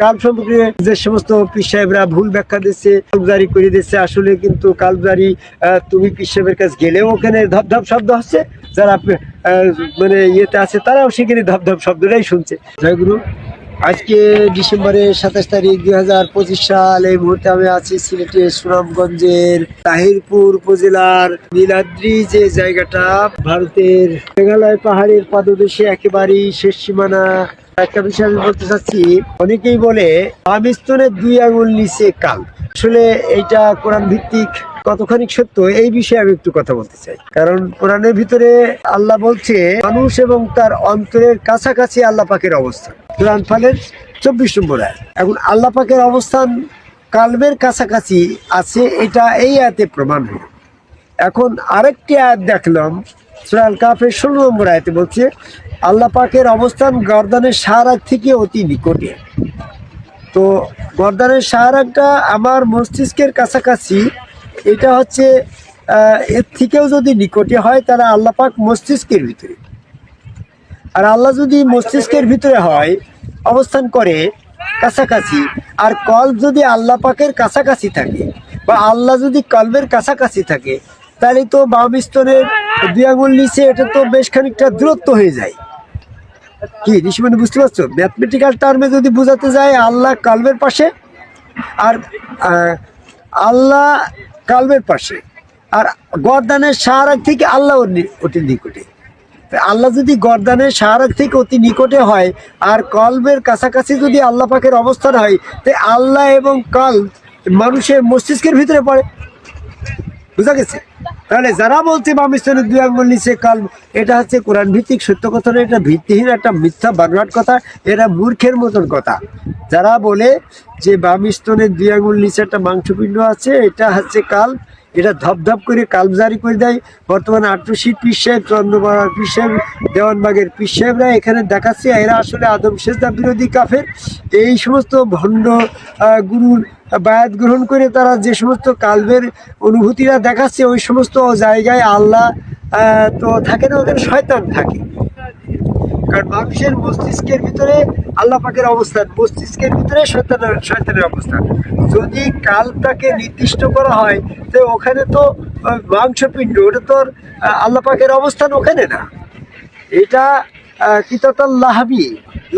কাল সম্পর্কে যে সমস্ত পীর সাহেবরা ভুল ব্যাখ্যা দিচ্ছে, জারি করে দিচ্ছে, আসলে কিন্তু কালজারি তুমি পীর সাহেবের কাছে গেলেও ওখানে ধপধপ শব্দ হচ্ছে, যারা মানে ইয়েতে আছে তারাও সেখানে ধপধপ শব্দটাই শুনছে। জয়গুরু। আজকে ডিসেম্বরের 27 তারিখ 2025 সাল। এই মুহূর্তে আমি আছি সিলেটের সুনামগঞ্জের তাহিরপুর উপজেলার নীলাদ্রি যে জায়গাটা, ভারতের মেঘালয় পাহাড়ের পাদদেশে একেবারেই শেষ সীমানা। একটা বিষয় আমি বলতে চাচ্ছি, অনেকেই বলে আমিস্তনের 2 আঙুল নিচে কাল। আসলে এইটা কোরআন ভিত্তিক কতখানি সত্য এই বিষয়ে আমি একটু কথা বলতে চাই। কারণ কোরআনের ভিতরে আল্লাহ বলছে মানুষ এবং তার অন্তরের কাছাকাছি আল্লাহ পাকের অবস্থান। কোরআন ফালের 24 নম্বর আয়াত। এখন আল্লাহ পাকের অবস্থান কালবের কাছাকাছি আছে, এটা এই আয়াতে প্রমাণ হল। এখন আরেকটি আয়াত দেখলাম সূরা আল কাফের 16 নম্বর আয়াতে বলছে আল্লাহ পাকের অবস্থান গর্দানের শাহরাগ থেকে অতি নিকটে। তো গর্দানের শাহরাগটা আমার মস্তিষ্কের কাছাকাছি, এটা হচ্ছে এর থেকেও যদি নিকটে হয় তাহলে আল্লাহ পাক মস্তিষ্কের ভিতরে। আর আল্লাহ যদি মস্তিষ্কের ভিতরে হয়, অবস্থান করে কাছাকাছি, আর কলব যদি আল্লাহ পাকের কাছাকাছি থাকে বা আল্লাহ যদি কলবের কাছাকাছি থাকে, তাহলে তো বাম স্তনের 2 আঙুল নিচে এটা তো বেশ খানিকটা দূরত্ব হয়ে যায়। কি ঋষিমানি বুঝতে পারছো? ম্যাথমেটিক্যাল টার্মে যদি বোঝাতে যায়, আল্লাহ কলবের পাশে আর আল্লাহ কলবের পাশে, আর গর্দানের শাহরাগ থেকে আল্লাহ অতি নিকটে। আল্লাহ যদি গর্দানের শাহরাগ থেকে অতি নিকটে হয় আর কলবের কাছাকাছি যদি আল্লাহ পাকের অবস্থান হয়, তাই আল্লাহ এবং কলব মানুষের মস্তিষ্কের ভিতরে পড়ে। বুঝা গেছে? তাহলে যারা বলছে বাম স্তনের 2 আঙুল নিচে কলব, এটা হচ্ছে কোরআন ভিত্তিক সত্য কথা না, এটা ভিত্তিহীন একটা মিথ্যা বানোয়াট কথা, এরা মূর্খের মতন কথা। যারা বলে যে বাম স্তনের 2 আঙুল নিচে একটা মাংসপিণ্ড আছে, এটা হচ্ছে কাল, এটা ধপধপ করে কালব জারি করে দেয়। বর্তমানে আটরশির পীর সাহেব, চন্দ্রপাড়ার পীর সাহেব, দেওয়ানবাগের পীর সাহেবরা এখানে দেখাচ্ছে এরা আসলে আদম সেজদা বিরোধী কাফের। এই সমস্ত ভণ্ড গুরুর বায়াত গ্রহণ করে তারা যে সমস্ত কালবের অনুভূতিরা দেখাচ্ছে, ওই সমস্ত জায়গায় আল্লাহ তো থাকে না, ওখানে শয়তান থাকে। কারণ মানুষের মস্তিষ্কের ভিতরে আল্লাহ পাকের অবস্থান, মস্তিষ্কের ভিতরে শয়তানের অবস্থান। যদি কালটাকে নির্দিষ্ট করা হয়, তো ওখানে তো মাংসপিণ্ড, ওটা তো আল্লাহ পাকের অবস্থান ওখানে না। এটা কিতাতাল লাহমি,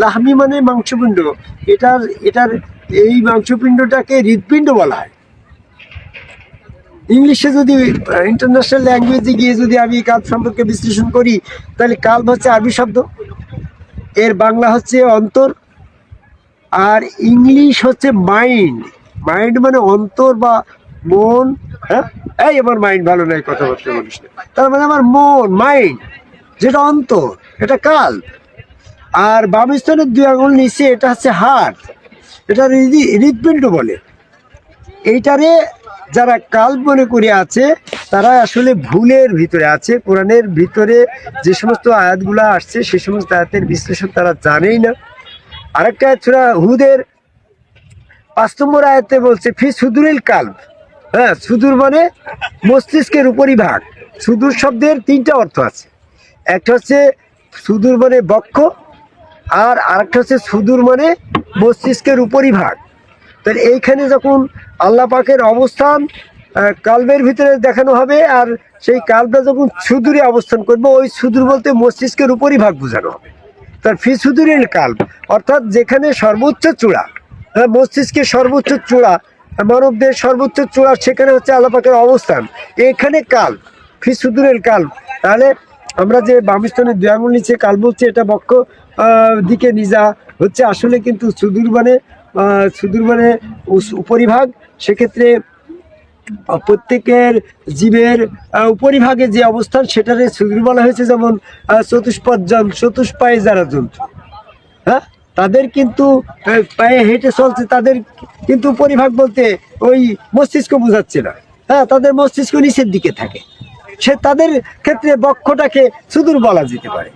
লাহমি মানে মাংসপিণ্ড। এটার এই মাংসপিণ্ডটাকে হৃৎপিণ্ড বলা হয়। ইংলিশে যদি ইন্টারন্যাশনাল ল্যাঙ্গুয়েজে গিয়ে যদি আমি কাল সম্পর্কে বিশ্লেষণ করি, তাহলে কাল হচ্ছে আরবি শব্দ, এর বাংলা হচ্ছে অন্তর, আর ইংলিশ হচ্ছে মাইন্ড। মাইন্ড মানে অন্তর বা মন। হ্যাঁ, এই আমার মাইন্ড ভালো নয়, কথাবার্তা বলিস না, তার মানে আমার মন, মাইন্ড যেটা অন্তর, এটা কাল। আর বাম স্তনের 2 আঙুল নিচে এটা হচ্ছে হার্ট, এটা হৃৎপিণ্ড বলে। এইটারে যারা কাল মনে করে আছে, তারা আসলে ভুলের ভিতরে আছে। কোরআনের ভিতরে যে সমস্ত আয়াতগুলো আসছে, সে সমস্ত আয়াতের বিশ্লেষণ তারা জানেই না। আরেকটা সূরা হুদের 5 নম্বর আয়াতে বলছে ফি সুদুরিল কালব। হ্যাঁ, সুদূর মানে মস্তিষ্কের উপরিভাগ। সুদূর শব্দের 3টা অর্থ আছে। একটা হচ্ছে সুদূর মানে বক্ষ, আর আরেকটা হচ্ছে সুদূর মানে মস্তিষ্কের উপরিভাগ। তাহলে এইখানে যখন আল্লাহ পাকের অবস্থান কালবের ভিতরে দেখানো হবে, আর সেই কালটা যখন সুদূরে অবস্থান করবে, ওই সুদূর বলতে মস্তিষ্কের উপরিভাগ বোঝানো হবে। তার ফি সুদূরিল কালব অর্থাৎ যেখানে সর্বোচ্চ চূড়া, মস্তিষ্কের সর্বোচ্চ চূড়া, মানবদের সর্বোচ্চ চূড়া, সেখানে হচ্ছে আল্লাহ পাকের অবস্থান। এখানে কাল, ফি সুদূরিল কালব। তাহলে আমরা যে বাম স্তনের 2 আঙুল নিচে কাল বলছি, এটা বক্ষ দিকে নিজা হচ্ছে, আসলে কিন্তু সুদূর মানে উপরিভাগ। সেক্ষেত্রে প্রত্যেকের জীবের উপরিভাগে যে অবস্থান, সেটারে সুদূর বলা হয়েছে। যেমন চতুষ্পদজন, চতুষ্পায়ে যারা জন্তু, হ্যাঁ, তাদের কিন্তু পায়ে হেঁটে চলছে, তাদের কিন্তু উপরিভাগ বলতে ওই মস্তিষ্ক বোঝাচ্ছে না। হ্যাঁ, তাদের মস্তিষ্ক নিচের দিকে থাকে, তাদের ক্ষেত্রে বক্ষটাকে সুদূর বলা যেতে পারে।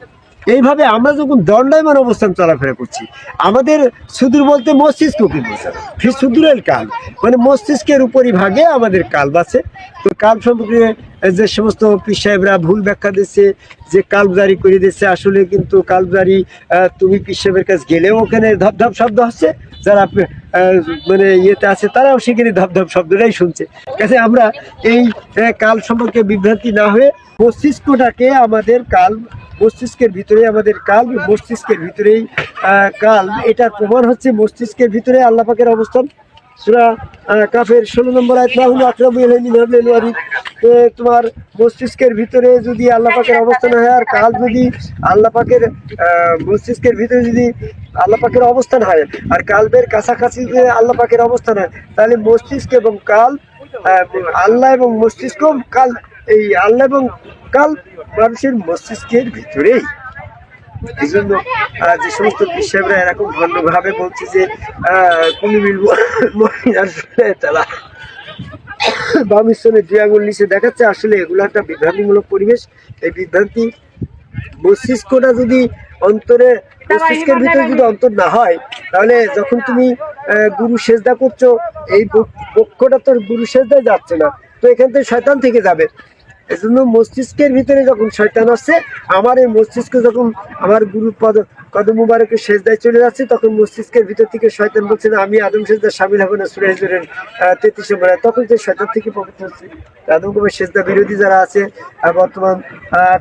এইভাবে আমরা যখন দণ্ডায়মান অবস্থান চলাফেরা করছি, আমাদের সুদূর বলতে মস্তিষ্ককে বোঝায়, ফির সুদূরের কাল মানে মস্তিষ্কের উপরিভাগে আমাদের কাল আছে। তো কাল সম্পর্কে যে সমস্ত পীর সাহেবরা ভুল ব্যাখ্যা দিচ্ছে, যে কাল জারি করে দিচ্ছে, আসলে কিন্তু কাল জারি তুমি পীর সাহেবের কাছে গেলেও ওখানে ধপধপ শব্দ হচ্ছে, যারা মানে ইয়েতে আছে তারাও সেখানে ধপধপ শব্দটাই শুনছে। কাছে আমরা এই কাল সম্পর্কে বিভ্রান্তি না হয়ে মস্তিষ্কটাকে আমাদের কাল, মস্তিষ্কের ভিতরে আমাদের কাল, মস্তিষ্কের ভিতরেই কাল, এটার প্রমাণ হচ্ছে মস্তিষ্কের ভিতরে আল্লাহ পাকের অবস্থান। সূরা কাফের 16 নম্বর আয়াত, না হলো আকরাবু ইলাইহি মিন হাবলিল ওয়ারিদ। তোমার মস্তিষ্কের ভিতরে যদি আল্লাহ পাকের অবস্থান হয়, আর কাল যদি আল্লাহ পাকের মস্তিষ্কের ভিতরে যদি আল্লাহ পাকের অবস্থান হয়, আর কালবের কাছাকাছি যে আল্লাহ পাকের অবস্থান হয়, তাহলে মস্তিষ্ক এবং কাল, আল্লাহ এবং মস্তিষ্ক, কাল, এই আল্লাহ এবং কাল মানুষের মস্তিষ্কের ভিতরেই। এই জন্য যে সমস্ত পীর সাহেবরা এরকম ভণ্ডভাবে বলছে যে তুমি মিলবো তারা বাম স্তনে 2 আঙুল নিচে দেখাচ্ছে, আসলে এগুলো একটা বিভ্রান্তিমূলক পরিবেশ। এই বিভ্রান্তি, মস্তিষ্কটা যদি অন্তরে, মস্তিষ্কের ভিতরে যদি অন্তর না হয়, তাহলে যখন তুমি গুরু সেজদা করছো, এই বক্ষটা তোর গুরু সেজদায় যাচ্ছে না, তো এখান থেকে শয়তান থেকে যাবে। এজন্য মস্তিষ্কের ভিতরে যখন শয়তান আসছে, আমার এই মস্তিষ্ক যখন আমার গুরু কদম মুবারকের সেজদায় চলে যাচ্ছে, তখন মস্তিষ্কের ভিতর থেকে শয়তান বলছে না আমি আদম সেজদা শামিল হবো না, সূরা হিজরের 33 নম্বর। তখন যে শয়তান থেকে পবিত্র হচ্ছে। আদম কুমার সেজদা বিরোধী যারা আছে বর্তমান,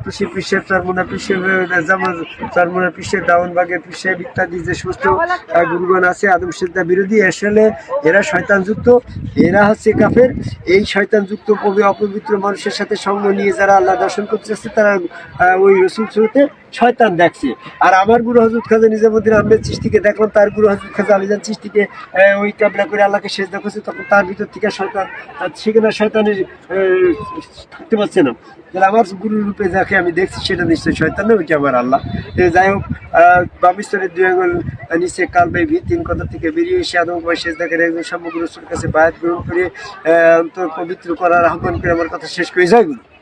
পিসের পিসের চরমোনা, পিসের জামাজ চরমোনা, পিসের দাউনবাগের পিসের ইত্যাদি যে সমস্ত গুরুগণ আছে আদম সেজদা বিরোধী, আসলে এরা শয়তানযুক্ত, এরা হচ্ছে কাফের। এই শয়তানযুক্ত অপবিত্র মানুষের সাথে সঙ্গ নিয়ে যারা আল্লাহ দর্শন করতে যাচ্ছে, তারা ওই রসুল শুরুতে শয়তান দেখছে। আর আমার গুরু হযরত খাজা নিজামুদ্দিন আহমেদ চিশতিকে দেখলাম, তার গুরু হযরত খাজা আলীজান চিশতিকে ওই কাবলা করে আল্লাহকে সেজদা করছে, তখন তার ভিতর থেকে শয়তান, সেখানে শয়তানের থাকতে পারছে না। তাহলে আমার গুরু রূপে যাকে আমি দেখছি সেটা নিশ্চয়ই শয়তান না, ওইটা আমার আল্লাহ। যাই হোক, বামিস্তরের 2 আঙুল নিচে কালবে ভিত্তিন কথা থেকে বেরিয়ে এসে আদম কুমার সেজদা করে একজন সমগ্র রসুলের কাছে বায়াত গ্রহণ করে অন্তর পবিত্র করার আহ্বান করে আমার কথা শেষ করে যায় গুরু।